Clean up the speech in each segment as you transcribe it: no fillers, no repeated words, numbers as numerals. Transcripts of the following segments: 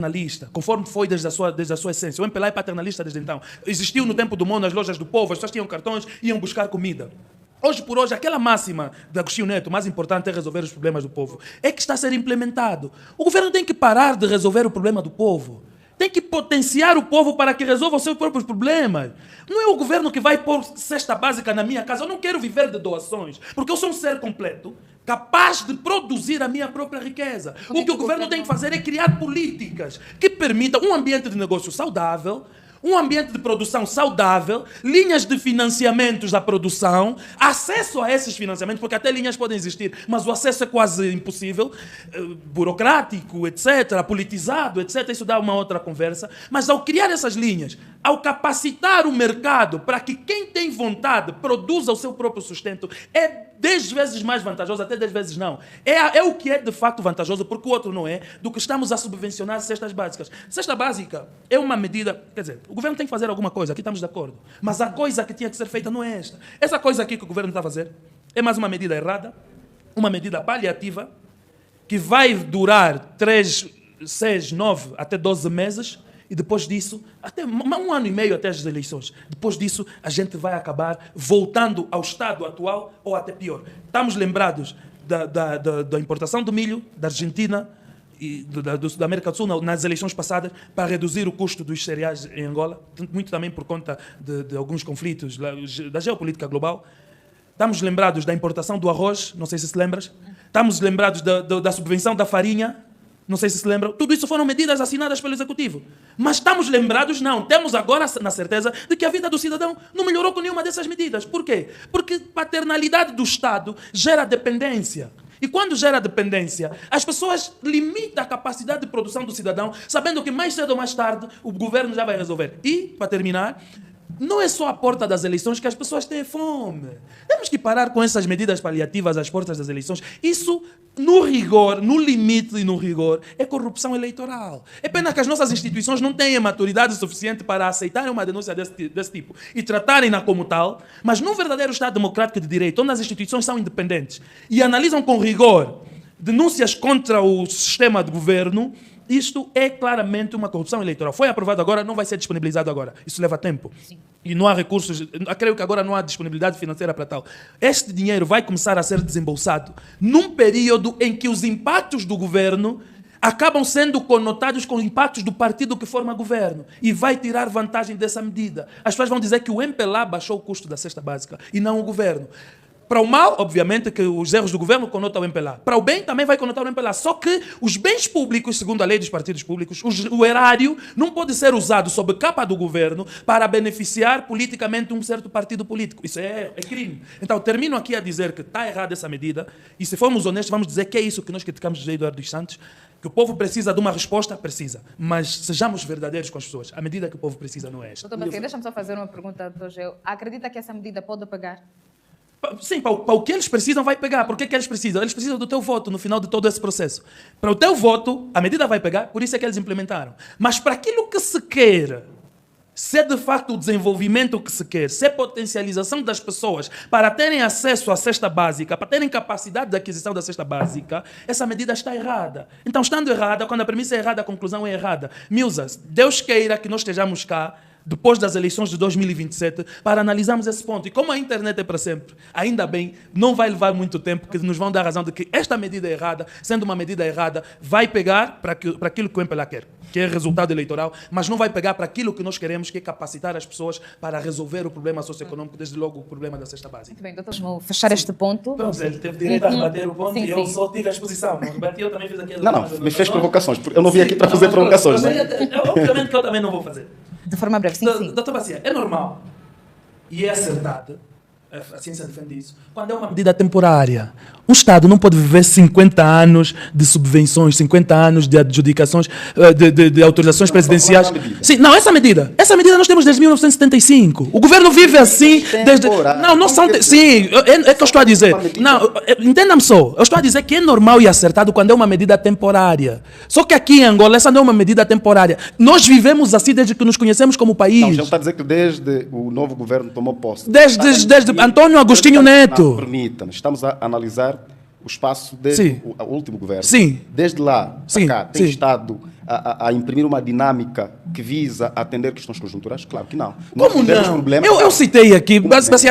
paternalista, conforme foi desde a sua essência. O MPLA é paternalista desde então. Existiu no tempo do mundo nas lojas do povo, as pessoas tinham cartões e iam buscar comida. Hoje por hoje, aquela máxima de Agostinho Neto, o mais importante é resolver os problemas do povo, é que está a ser implementado. O governo tem que parar de resolver o problema do povo. Tem que potenciar o povo para que resolva os seus próprios problemas. Não é o governo que vai pôr cesta básica na minha casa. Eu não quero viver de doações, porque eu sou um ser completo, capaz de produzir a minha própria riqueza. O que o governo tem que fazer é criar políticas que permitam um ambiente de negócio saudável, um ambiente de produção saudável, linhas de financiamentos da produção, acesso a esses financiamentos, porque até linhas podem existir, mas o acesso é quase impossível, burocrático, etc., politizado, etc., isso dá uma outra conversa. Mas ao criar essas linhas, ao capacitar o mercado para que quem tem vontade produza o seu próprio sustento, é 10 vezes mais vantajoso, até 10 vezes não. É o que é de facto vantajoso, porque o outro não é, do que estamos a subvencionar cestas básicas. Cesta básica é uma medida, quer dizer, o governo tem que fazer alguma coisa, aqui estamos de acordo, mas a coisa que tinha que ser feita não é esta. Essa coisa aqui que o governo está a fazer é mais uma medida errada, uma medida paliativa, que vai durar 3, 6, 9, até 12 meses, e depois disso, até um ano e meio até as eleições. Depois disso, a gente vai acabar voltando ao estado atual ou até pior. Estamos lembrados da importação do milho da Argentina e da América do Sul nas eleições passadas para reduzir o custo dos cereais em Angola, muito também por conta de alguns conflitos da geopolítica global. Estamos lembrados da importação do arroz, não sei se lembras. Estamos lembrados da subvenção da farinha, não sei se lembram. Tudo isso foram medidas assinadas pelo Executivo. Mas estamos lembrados? Não. Temos agora na certeza de que a vida do cidadão não melhorou com nenhuma dessas medidas. Por quê? Porque paternalidade do Estado gera dependência. E quando gera dependência, as pessoas limitam a capacidade de produção do cidadão, sabendo que mais cedo ou mais tarde o governo já vai resolver. E, para terminar, não é só à porta das eleições que as pessoas têm fome. Temos que parar com essas medidas paliativas às portas das eleições. Isso, no rigor, no limite e no rigor, é corrupção eleitoral. É pena que as nossas instituições não tenham maturidade suficiente para aceitarem uma denúncia desse tipo e tratarem-na como tal, mas num verdadeiro Estado democrático de direito, onde as instituições são independentes e analisam com rigor denúncias contra o sistema de governo, isto é claramente uma corrupção eleitoral. Foi aprovado agora, não vai ser disponibilizado agora. Isso leva tempo. Sim. E não há recursos, creio que agora não há disponibilidade financeira para tal. Este dinheiro vai começar a ser desembolsado num período em que os impactos do governo acabam sendo conotados com impactos do partido que forma governo e vai tirar vantagem dessa medida. As pessoas vão dizer que o MPLA baixou o custo da cesta básica e não o governo. Para o mal, obviamente, que os erros do governo conotam o MPLA. Para o bem, também vai conotar o MPLA. Só que os bens públicos, segundo a lei dos partidos públicos, o erário não pode ser usado sob capa do governo para beneficiar politicamente um certo partido político. Isso é crime. Então, termino aqui a dizer que está errada essa medida e, se formos honestos, vamos dizer que é isso que nós criticamos de José Eduardo dos Santos, que o povo precisa de uma resposta, precisa. Mas sejamos verdadeiros com as pessoas. A medida que o povo precisa não é esta. Doutor Bacia, deixa-me só fazer uma pergunta, doutor Geu. Acredita que essa medida pode pagar? Sim, para o que eles precisam vai pegar. Por que eles precisam? Eles precisam do teu voto no final de todo esse processo. Para o teu voto, a medida vai pegar, por isso é que eles implementaram. Mas para aquilo que se quer, se é de facto o desenvolvimento que se quer, se é potencialização das pessoas para terem acesso à cesta básica, para terem capacidade de aquisição da cesta básica, essa medida está errada. Então, estando errada, quando a premissa é errada, a conclusão é errada. Milza, Deus queira que nós estejamos cá depois das eleições de 2027, para analisarmos esse ponto. E como a internet é para sempre, ainda bem, não vai levar muito tempo, que nos vão dar a razão de que esta medida é errada, sendo uma medida errada, vai pegar para aquilo que o MPLA quer, que é resultado eleitoral, mas não vai pegar para aquilo que nós queremos, que é capacitar as pessoas para resolver o problema socioeconômico, desde logo o problema da cesta básica. Muito bem, doutor, vamos fechar este ponto. Pronto, ele teve direito a rebater o ponto e eu só tive a exposição. Não rebati, eu também fiz aquilo. Não, me fez provocações, porque eu não vim aqui para fazer provocações. Obviamente que eu também não vou fazer. De forma breve, sim. Doutor Bacia, é normal e é acertado, a ciência defende isso, quando é uma medida temporária. Um Estado não pode viver 50 anos de subvenções, 50 anos de adjudicações, de autorizações presidenciais. Sim, não, essa medida nós temos desde 1975. O governo vive assim desde... Não são... Sim, é que eu estou a dizer. Não, entenda-me só. Eu estou a dizer que é normal e acertado quando é uma medida temporária. Só que aqui em Angola essa não é uma medida temporária. Nós vivemos assim desde que nos conhecemos como país. Não, já está a dizer que desde o novo governo tomou posse. Desde Antônio Agostinho Neto. Permita-me, estamos a analisar o espaço desde o último governo. Sim. Desde lá para cá tem estado a imprimir uma dinâmica que visa atender questões conjunturais? Claro que não. Como temos não? problemas- Eu citei aqui,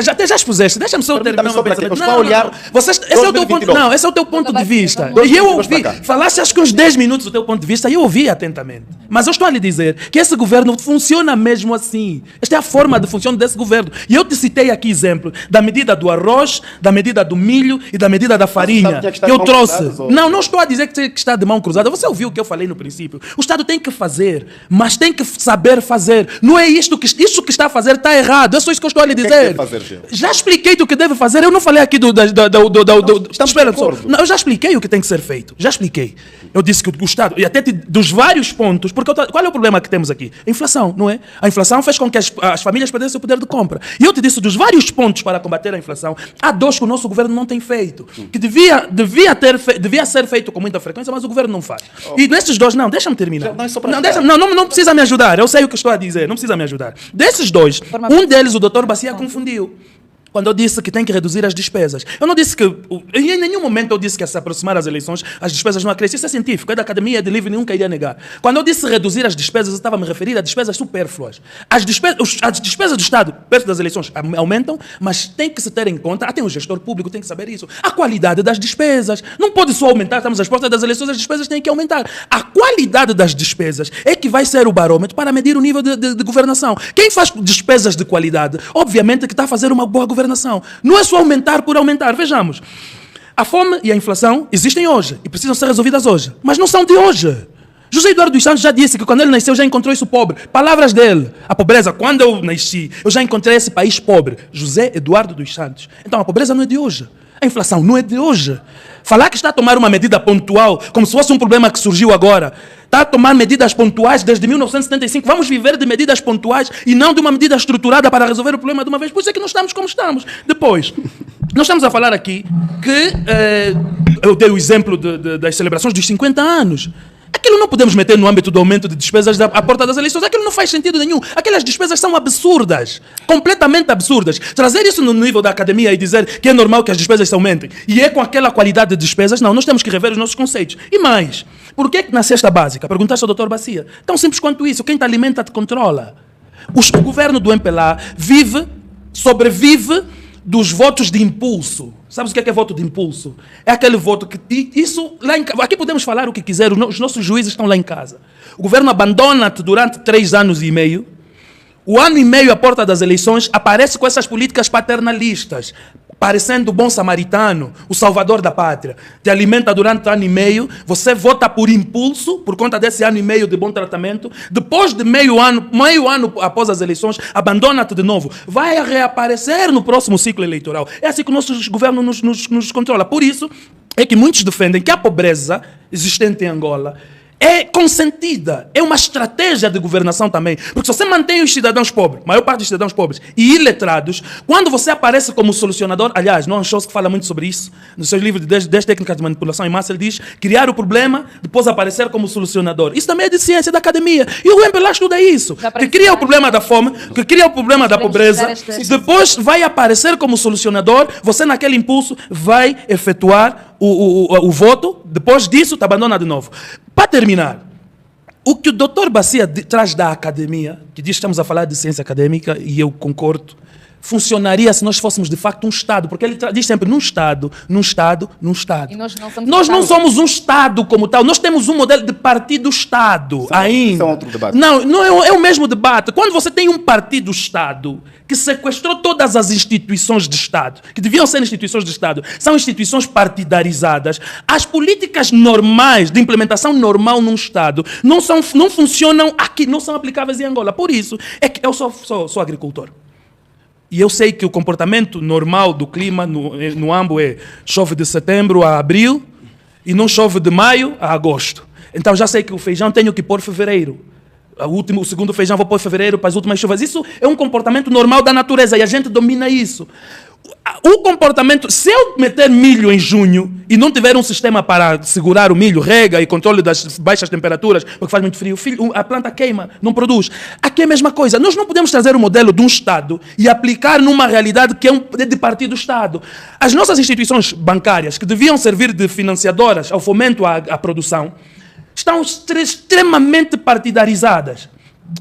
até já expuseste, deixa-me só terminar só uma para vez. que eu estou a olhar Esse é o teu ponto, 2029. não, esse é o teu ponto de vista. Vamos E eu para ouvi, cá. falaste acho que uns 10 minutos do teu ponto de vista e eu ouvi atentamente. Mas eu estou a lhe dizer que esse governo funciona mesmo assim. Esta é a forma de função desse governo. E eu te citei aqui exemplo da medida do arroz, da medida do milho e da medida da farinha. tinha que estar Que eu de mãos trouxe. cruzadas, ou- Não estou a dizer que está de mão cruzada. Você ouviu o que eu falei no princípio. O Estado tem que fazer, mas tem que saber fazer. Não é isto que está a fazer, está errado. É só isso que eu estou a lhe que é que dizer. deve fazer, Gil? Já expliquei do que deve fazer. Eu não falei aqui do. estamos Espera, de acordo. não, eu já expliquei o que tem que ser feito. Já expliquei. Eu disse que o Estado, e até dos vários pontos, porque qual é o problema que temos aqui? A inflação, não é? A inflação fez com que as famílias perdessem o poder de compra. E eu te disse dos vários pontos para combater a inflação, há dois que o nosso governo não tem feito. Que devia ser feito com muita frequência, mas o governo não faz. E nesses dois, não, deixa-me terminar. Não, é só para Não, ajudar. não precisa me ajudar. Eu sei o que estou a dizer, não precisa me ajudar. Desses dois, um deles o doutor Bacia confundiu. Quando eu disse que tem que reduzir as despesas. Eu não disse que... Em nenhum momento eu disse que, a se aproximar das eleições, as despesas não crescem. Isso é científico, é da academia, é de livre, nunca iria negar. Quando eu disse reduzir as despesas, eu estava a me referir a despesas supérfluas. As despesas do Estado, perto das eleições, aumentam, mas tem que se ter em conta, até um gestor público tem que saber isso, a qualidade das despesas. Não pode só aumentar, estamos às portas das eleições, as despesas têm que aumentar. A qualidade das despesas é que vai ser o barômetro para medir o nível de governação. Quem faz despesas de qualidade, obviamente que está a fazer uma boa governação. Não é só aumentar por aumentar. Vejamos, a fome e a inflação existem hoje e precisam ser resolvidas hoje, mas não são de hoje. José Eduardo dos Santos já disse que quando ele nasceu já encontrou isso pobre. Palavras dele. A pobreza, quando eu nasci, eu já encontrei esse país pobre. José Eduardo dos Santos. Então a pobreza não é de hoje. A inflação não é de hoje. Falar que está a tomar uma medida pontual, como se fosse um problema que surgiu agora, está a tomar medidas pontuais desde 1975. Vamos viver de medidas pontuais e não de uma medida estruturada para resolver o problema de uma vez. Por isso é que nós estamos como estamos. Depois, nós estamos a falar aqui que eu dei o exemplo das celebrações dos 50 anos. Aquilo não podemos meter no âmbito do aumento de despesas à porta das eleições. Aquilo não faz sentido nenhum. Aquelas despesas são absurdas. Completamente absurdas. Trazer isso no nível da academia e dizer que é normal que as despesas se aumentem e é com aquela qualidade de despesas, não. Nós temos que rever os nossos conceitos. E mais, por que na cesta básica? Perguntaste ao doutor Bacia. Tão simples quanto isso. Quem te alimenta te controla. O governo do MPLA sobrevive dos votos de impulso. Sabes o que é voto de impulso? É aquele voto que... Isso, aqui podemos falar o que quiser, os nossos juízes estão lá em casa. O governo abandona-te durante 3 anos e meio. O ano e meio à porta das eleições aparece com essas políticas paternalistas, parecendo o bom samaritano, o salvador da pátria. Te alimenta durante ano e meio, você vota por impulso, por conta desse ano e meio de bom tratamento. Depois de meio ano após as eleições, abandona-te de novo. Vai reaparecer no próximo ciclo eleitoral. É assim que o nosso governo nos controla. Por isso é que muitos defendem que a pobreza existente em Angola é consentida, é uma estratégia de governação também. Porque se você mantém os cidadãos pobres, a maior parte dos cidadãos pobres e iletrados, quando você aparece como solucionador, aliás, Noam Chomsky fala muito sobre isso, no seu livro de 10 técnicas de manipulação em massa, ele diz criar o problema, depois aparecer como solucionador. Isso também é de ciência, da academia. E o MPLA estuda isso. Que cria o problema da fome, que cria o problema da pobreza, depois vai aparecer como solucionador, você naquele impulso vai efetuar o voto, depois disso te abandona de novo. Para terminar, o que o Dr. Bacia traz da academia, que diz que estamos a falar de ciência acadêmica, e eu concordo, funcionaria se nós fôssemos de facto um Estado, porque ele diz sempre num Estado. E nós não somos um Estado como tal, nós temos um modelo de partido-Estado ainda. Isso é outro debate. Não é o mesmo debate. Quando você tem um partido-Estado que sequestrou todas as instituições de Estado, que deviam ser instituições de Estado, são instituições partidarizadas, as políticas normais, de implementação normal num Estado, não funcionam aqui, não são aplicáveis em Angola. Por isso, é que eu sou agricultor. E eu sei que o comportamento normal do clima no Ambo é chove de setembro a abril e não chove de maio a agosto. Então já sei que o feijão tenho que pôr fevereiro. O segundo feijão vou pôr fevereiro para as últimas chuvas. Isso é um comportamento normal da natureza e a gente domina isso. O comportamento, se eu meter milho em junho e não tiver um sistema para segurar o milho, rega e controle das baixas temperaturas, porque faz muito frio, a planta queima, não produz. Aqui é a mesma coisa. Nós não podemos trazer o modelo de um Estado e aplicar numa realidade que é de partido-Estado. As nossas instituições bancárias, que deviam servir de financiadoras ao fomento à produção, estão extremamente partidarizadas.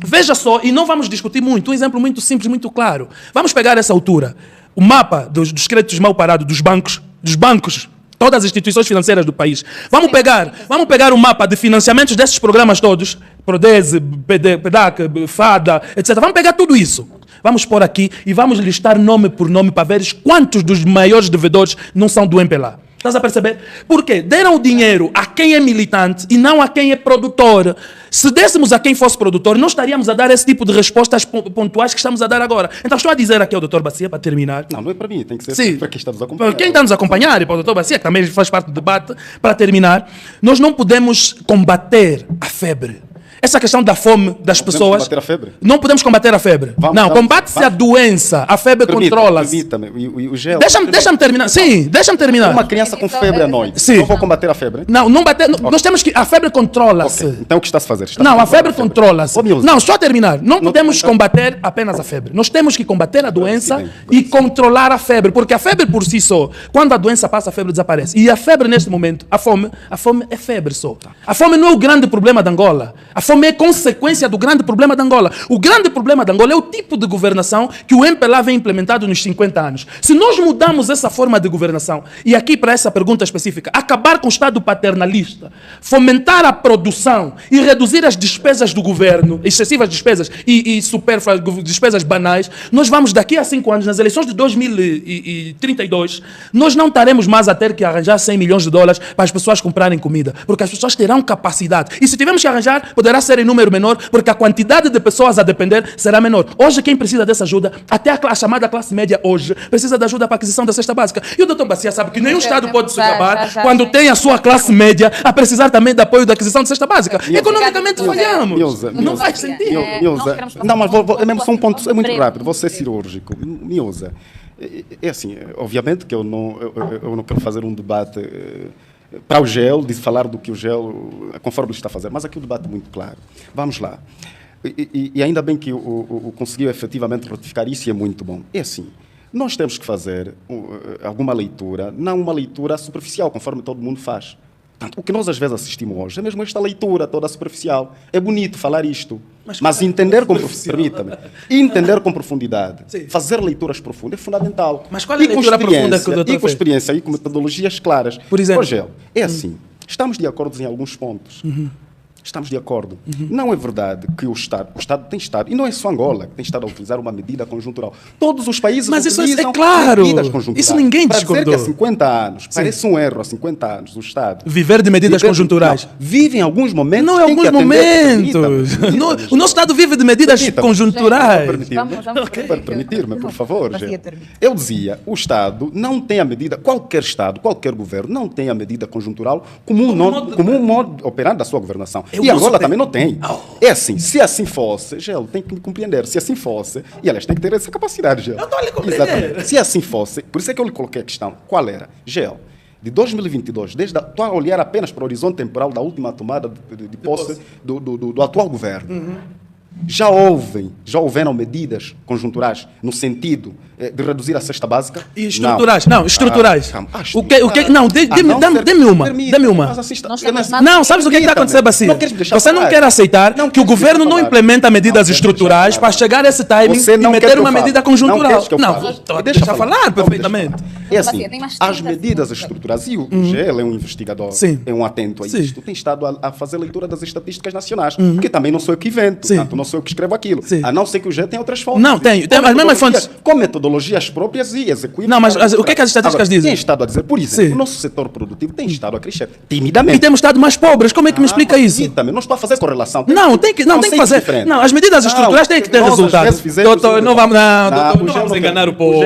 Veja só, e não vamos discutir muito, um exemplo muito simples, muito claro. Vamos pegar essa altura, o mapa dos créditos mal parados dos bancos, todas as instituições financeiras do país. Vamos pegar o mapa de financiamentos desses programas todos, Prodese, PEDAC, FADA, etc. Vamos pegar tudo isso. Vamos pôr aqui e vamos listar nome por nome para ver quantos dos maiores devedores não são do MPLA. Estás a perceber? Porque deram o dinheiro a quem é militante e não a quem é produtor. Se dessemos a quem fosse produtor, não estaríamos a dar esse tipo de respostas pontuais que estamos a dar agora. Então estou a dizer aqui ao Dr. Bacia, para terminar. Não é para mim, tem que ser para quem está nos acompanhando. Quem está nos acompanhar e para o Dr. Bacia, que também faz parte do debate, para terminar, nós não podemos combater a febre. Essa questão da fome das pessoas. Combater a febre? Não podemos combater a febre. Não, combate-se a doença, a febre controla-se. Permita-me, o gel. Deixa-me terminar. Sim, deixa-me terminar. Uma criança com febre à noite. Sim. Não vou combater a febre? Não bater. Nós temos que. A febre controla-se. Okay. Então o que está a fazer? A febre controla-se. Não, só a terminar. Não podemos combater apenas a febre. Nós temos que combater a doença e controlar a febre. Porque a febre por si só, quando a doença passa, a febre desaparece. E a febre, neste momento, a fome é febre só. A fome não é o grande problema de Angola. A fome é consequência do grande problema de Angola. O grande problema de Angola é o tipo de governação que o MPLA vem implementado nos 50 anos. Se nós mudamos essa forma de governação, e aqui para essa pergunta específica, acabar com o Estado paternalista, fomentar a produção e reduzir as despesas do governo, excessivas despesas e supérfluas despesas banais, nós vamos daqui a 5 anos, nas eleições de 2032, nós não estaremos mais a ter que arranjar 100 milhões de dólares para as pessoas comprarem comida, porque as pessoas terão capacidade. E se tivermos que arranjar, poderá ser em número menor, porque a quantidade de pessoas a depender será menor. Hoje, quem precisa dessa ajuda, até a chamada classe média hoje, precisa de ajuda para a aquisição da cesta básica. E o Dr. Bacia sabe que nenhum Estado pode se gabar quando tem a sua classe média a precisar também de apoio da aquisição de cesta básica. Economicamente falhamos. Não faz sentido. Não, mas é mesmo só um ponto, é muito rápido, vou ser cirúrgico. Miúza, é assim, obviamente que eu não quero fazer um debate para o GEL, de falar do que o GEL, conforme ele está a fazer, mas aqui o debate é muito claro. Vamos lá. E ainda bem que o conseguiu efetivamente ratificar isso, e é muito bom. É assim, nós temos que fazer alguma leitura, não uma leitura superficial, conforme todo mundo faz. Portanto, o que nós às vezes assistimos hoje é mesmo esta leitura toda superficial. É bonito falar isto, mas entender com entender com profundidade, fazer leituras profundas é fundamental. Mas qual é a leitura profunda que o doutor fez? E com experiência e com metodologias claras. Por exemplo? Rogério, é assim, estamos de acordo em alguns pontos. Estamos de acordo. Não é verdade que o Estado tem estado, e não é só Angola que tem estado a utilizar uma medida conjuntural. Todos os países utilizam medidas conjunturais. Isso ninguém discordou. Para dizer que há 50 anos, parece um erro, há 50 anos, o Estado viver de medidas conjunturais. Não, vive em alguns momentos. Não, em alguns momentos. O nosso Estado vive de medidas conjunturais. Permitir-me, por favor. Eu dizia, o Estado não tem a medida, qualquer Estado, qualquer governo, não tem a medida conjuntural como um modo operante da sua governação. E Angola também não tem. É assim, se assim fosse, Gelo tem que me compreender, se assim fosse, e elas têm que ter essa capacidade, Gelo. Eu estou a lhe compreender. Exatamente. Se assim fosse, por isso é que eu lhe coloquei a questão, qual era? Gelo, de 2022, estou a olhar apenas para o horizonte temporal da última tomada de posse do atual governo. Já houveram medidas conjunturais no sentido de reduzir a cesta básica? E estruturais? Não, estruturais. Dê-me uma. Não, sabes o que está acontecendo, Bacia? Você não quer aceitar que o governo não implementa medidas estruturais para chegar a esse timing e meter uma medida conjuntural. Não, deixa eu falar perfeitamente. É assim, as medidas estruturais, e o GEL é um investigador, é um atento a isto, tem estado a fazer leitura das estatísticas nacionais, que também não sou eu que invento, portanto não sou eu que escrevo aquilo, a não ser que o GEL tenha outras fontes. Não, tem as mesmas fontes. Com metodologias próprias e executivas. Não, mas o que é que as estatísticas dizem? Tem estado a dizer, por exemplo, o nosso setor produtivo tem estado a crescer timidamente. E temos estado mais pobres, como é que me explica isso? Também não estou a fazer correlação. Não, tem que fazer. Não, as medidas estruturais têm que ter resultado. Doutor, não vamos enganar o povo.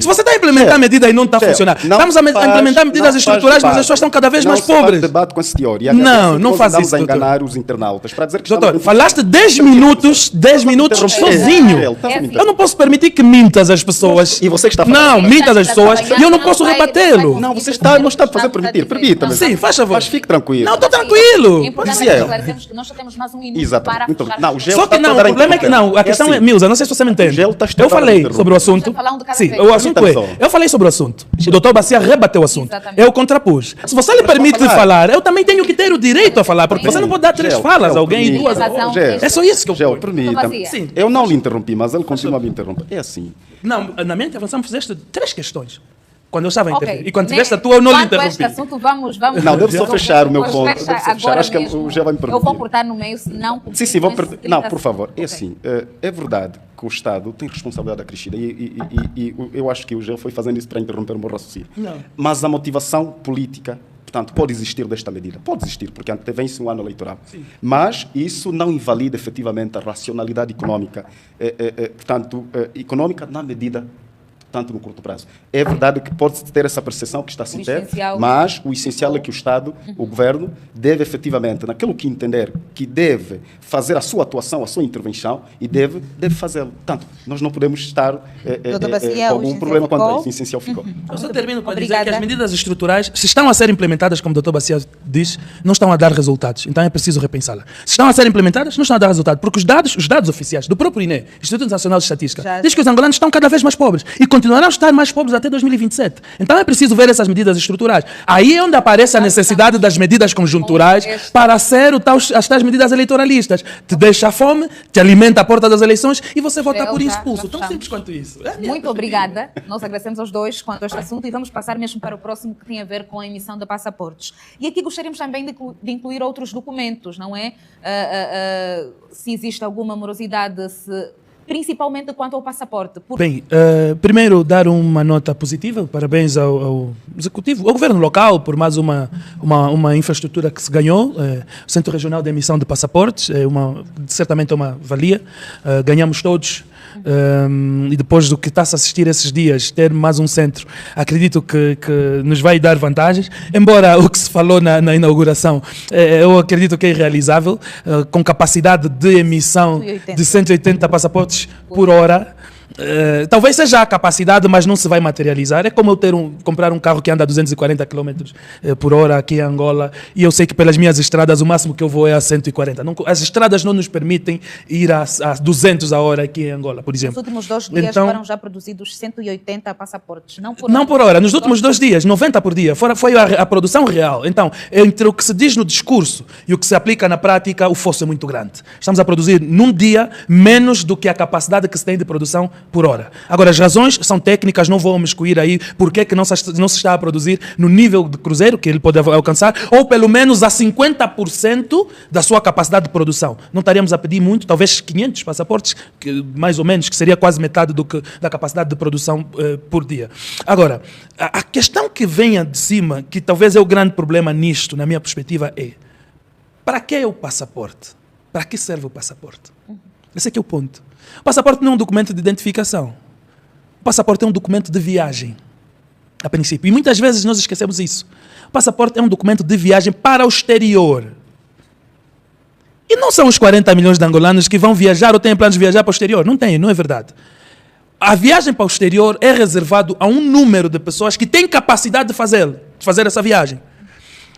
Se você está a implementar medidas e não está a funcionar, estamos a implementar medidas estruturais, mas as pessoas estão cada vez mais pobres. Debate com essa teoria. Não faz isso, a enganar os internautas para dizer que doutor, falaste 10 minutos sozinho. Eu não posso permitir que mintas as pessoas. pessoas. E você que está falando. Não, muitas das pessoas. E eu não posso rebatê-lo. Não, você não está a fazer permitir. Permita-me. Sim, faz favor. Mas fique tranquilo. Não, estou tranquilo. É importante Dizia eu. esclarecermos que nós só temos mais um minuto Exatamente. para Muito fechar. bem. Não, o gel Só que está não, o toda a problema é que não. A questão é, assim, Milza, não sei se você me entende. gelo está Eu estourado falei interromper. sobre o assunto. Vamos falar um de cada Sim, vez. o assunto é. Permita-me só. Eu falei sobre o assunto. O doutor Bacia rebateu o assunto. Exatamente. Eu contrapus. Se você lhe permite falar, eu também tenho que ter o direito a falar, porque você não pode dar 3 Gel, falas a Gel, alguém e permite. 2 a Razão. outra. Gel, É só isso que eu Gel, ponho. permita-me. Sim. Eu não lhe interrompi, mas ele continua a me interromper. É assim. Não, na minha intervenção fizeste 3 questões. Quando eu estava a Ok. intervir. E quando tiveste a tua, eu não lhe Quanto a este interrompi. assunto, vamos... Não, devo só fechar o meu Vamos ponto. fechar Devo só fechar. agora Acho que mesmo. o Gel vai me Eu vou permitir. cortar no meio, se não... Sim, vou cumprir Não, 30 por favor. É Ok. assim, é verdade que o Estado tem responsabilidade acrescida e eu acho que o Gel foi fazendo isso para interromper o meu raciocínio. Não. Mas a motivação política, portanto, pode existir desta medida. Pode existir, porque antevém-se um ano eleitoral. Mas isso não invalida efetivamente a racionalidade econômica, econômica na medida tanto no curto prazo. É verdade que pode ter essa percepção que está a se ter, essencial. mas o essencial é que o Estado, o Governo, deve efetivamente, naquilo que entender que deve fazer a sua atuação, a sua intervenção, e deve fazê-lo. Portanto, nós não podemos estar Doutor Bacia, com o algum essencial problema quanto a ficou. isso. O essencial ficou. Eu só termino para dizer Obrigada. que as medidas estruturais, se estão a ser implementadas, como o Dr. Bacia diz, não estão a dar resultados. Então é preciso repensá-las. Se estão a ser implementadas, não estão a dar resultado. Porque os dados oficiais do próprio INE, Instituto Nacional de Estatística, Já- diz que os angolanos estão cada vez mais pobres e continuarão a estar mais pobres até 2027. Então é preciso ver essas medidas estruturais. Aí é onde aparece a necessidade das medidas conjunturais para ser as tais medidas eleitoralistas. Te deixa a fome, te alimenta a porta das eleições e você vota por já expulso. Tão fechamos. simples quanto isso. É a minha Muito obrigada. Nós agradecemos aos dois quanto a este assunto e vamos passar mesmo para o próximo que tem a ver com a emissão de passaportes. E aqui gostaríamos também de incluir outros documentos, não é? Se existe alguma morosidade, principalmente quanto ao passaporte. Bem, primeiro dar uma nota positiva, parabéns ao Executivo, ao Governo local por mais uma infraestrutura que se ganhou, o Centro Regional de Emissão de Passaportes, certamente é uma valia, ganhamos todos. E depois do que está-se a assistir esses dias, ter mais um centro, acredito que nos vai dar vantagens, embora o que se falou na inauguração, eu acredito que é irrealizável, com capacidade de emissão 180. de 180 passaportes por hora. Talvez seja a capacidade, mas não se vai materializar. É como eu comprar um carro que anda a 240 km por hora aqui em Angola e eu sei que pelas minhas estradas o máximo que eu vou é a 140. As estradas não nos permitem ir a 200 a hora aqui em Angola, por Nos exemplo. últimos 2 dias Então- foram já produzidos 180 passaportes. Não por Não por hora, nos últimos 2 dias, 90 por dia, foi a produção real. Então, entre o que se diz no discurso e o que se aplica na prática, o fosso é muito grande. Estamos a produzir num dia menos do que a capacidade que se tem de produção por hora. Agora, as razões são técnicas, não vou me excluir aí porque é que não se está a produzir no nível de cruzeiro que ele pode alcançar, ou pelo menos a 50% da sua capacidade de produção. Não estaríamos a pedir muito, talvez 500 passaportes, mais ou menos, que seria quase metade da capacidade de produção por dia. Agora, a questão que venha de cima, que talvez é o grande problema nisto, na minha perspectiva, é: para que é o passaporte? Para que serve o passaporte? Esse aqui é o ponto. O passaporte não é um documento de identificação. O passaporte é um documento de viagem, a princípio. E muitas vezes nós esquecemos isso. O passaporte é um documento de viagem para o exterior. E não são os 40 milhões de angolanos que vão viajar ou têm planos de viajar para o exterior. Não tem, não é verdade. A viagem para o exterior é reservado a um número de pessoas que têm capacidade de fazer essa viagem.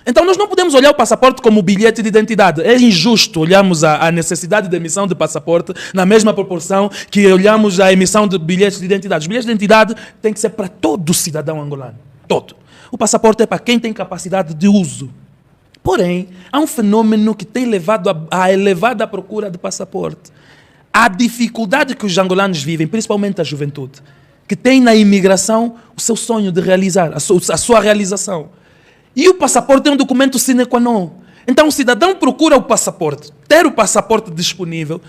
Então nós não podemos olhar o passaporte como bilhete de identidade. É injusto olharmos a necessidade de emissão de passaporte na mesma proporção que olhamos a emissão de bilhetes de identidade. Os bilhetes de identidade têm que ser para todo cidadão angolano. Todo. O passaporte é para quem tem capacidade de uso. Porém, há um fenômeno que tem levado à elevada procura de passaporte. A dificuldade que os angolanos vivem, principalmente a juventude, que tem na imigração o seu sonho de realizar, a sua realização. E o passaporte é um documento sine qua non. Então o cidadão procura o passaporte, ter o passaporte disponível,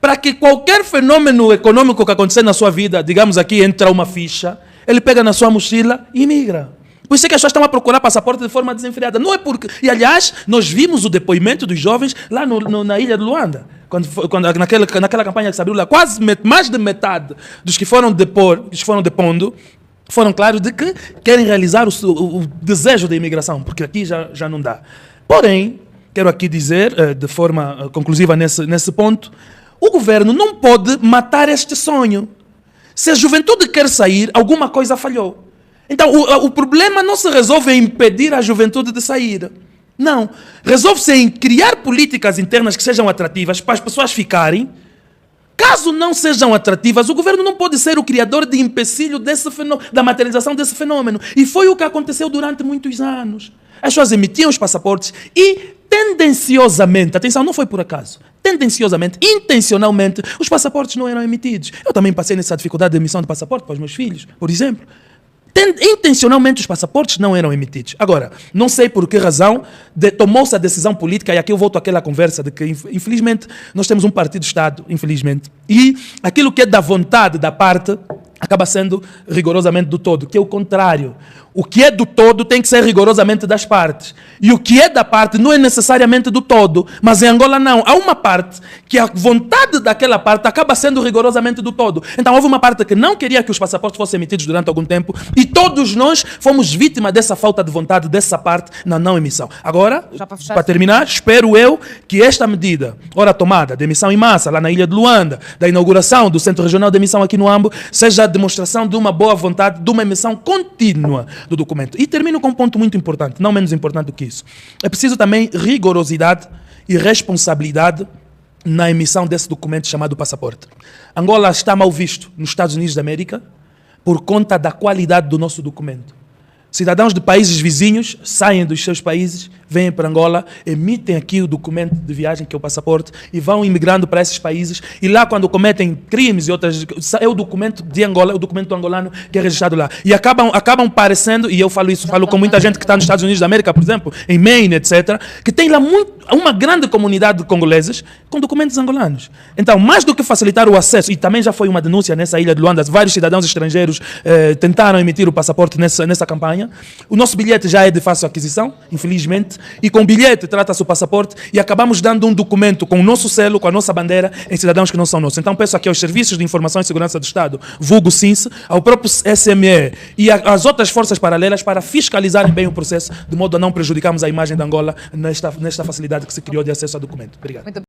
para que qualquer fenômeno econômico que acontecer na sua vida, digamos aqui, entra uma ficha, ele pega na sua mochila e migra. Por isso é que as pessoas estão a procurar passaporte de forma desenfreada. Não é porque... E, aliás, nós vimos o depoimento dos jovens lá na ilha de Luanda. Naquela campanha que se abriu lá, quase mais de metade dos que foram depondo, foram claros de que querem realizar o desejo da imigração, porque aqui já não dá. Porém, quero aqui dizer, de forma conclusiva nesse ponto, o governo não pode matar este sonho. Se a juventude quer sair, alguma coisa falhou. Então, o problema não se resolve em impedir a juventude de sair. Não. Resolve-se em criar políticas internas que sejam atrativas para as pessoas ficarem. Caso não sejam atrativas, o governo não pode ser o criador de empecilho desse fenômeno, da materialização desse fenômeno. E foi o que aconteceu durante muitos anos. As pessoas emitiam os passaportes e, tendenciosamente, atenção, não foi por acaso, tendenciosamente, intencionalmente, os passaportes não eram emitidos. Eu também passei nessa dificuldade de emissão de passaporte para os meus filhos, por exemplo. Intencionalmente os passaportes não eram emitidos. Agora, não sei por que razão tomou-se a decisão política, e aqui eu volto àquela conversa de que, infelizmente, nós temos um partido-Estado, infelizmente, e aquilo que é da vontade da parte acaba sendo rigorosamente do todo, que é o contrário. O que é do todo tem que ser rigorosamente das partes. E o que é da parte não é necessariamente do todo. Mas em Angola não. Há uma parte que a vontade daquela parte acaba sendo rigorosamente do todo. Então houve uma parte que não queria que os passaportes fossem emitidos durante algum tempo e todos nós fomos vítimas dessa falta de vontade dessa parte na não emissão. Agora, para terminar, espero eu que esta medida, ora tomada, de emissão em massa lá na ilha de Luanda, da inauguração do Centro Regional de Emissão aqui no Ambo, seja a demonstração de uma boa vontade, de uma emissão contínua do documento. E termino com um ponto muito importante, não menos importante do que isso. É preciso também rigorosidade e responsabilidade na emissão desse documento chamado passaporte. Angola está mal visto nos Estados Unidos da América por conta da qualidade do nosso documento. Cidadãos de países vizinhos saem dos seus países, vêm para Angola, emitem aqui o documento de viagem, que é o passaporte, e vão imigrando para esses países, e lá quando cometem crimes e outras, é o documento de Angola, o documento angolano que é registrado lá. E acabam parecendo, e eu falo isso, falo com muita gente que está nos Estados Unidos da América, por exemplo, em Maine, etc., que tem lá uma grande comunidade de congoleses com documentos angolanos. Então, mais do que facilitar o acesso, e também já foi uma denúncia nessa ilha de Luanda, vários cidadãos estrangeiros tentaram emitir o passaporte nessa campanha. O nosso bilhete já é de fácil aquisição, infelizmente, e com o bilhete trata-se o passaporte e acabamos dando um documento com o nosso selo, com a nossa bandeira, em cidadãos que não são nossos. Então peço aqui aos Serviços de Informação e Segurança do Estado, vulgo SINSE, ao próprio SME e às outras forças paralelas para fiscalizarem bem o processo, de modo a não prejudicarmos a imagem de Angola nesta facilidade que se criou de acesso ao documento. Obrigado.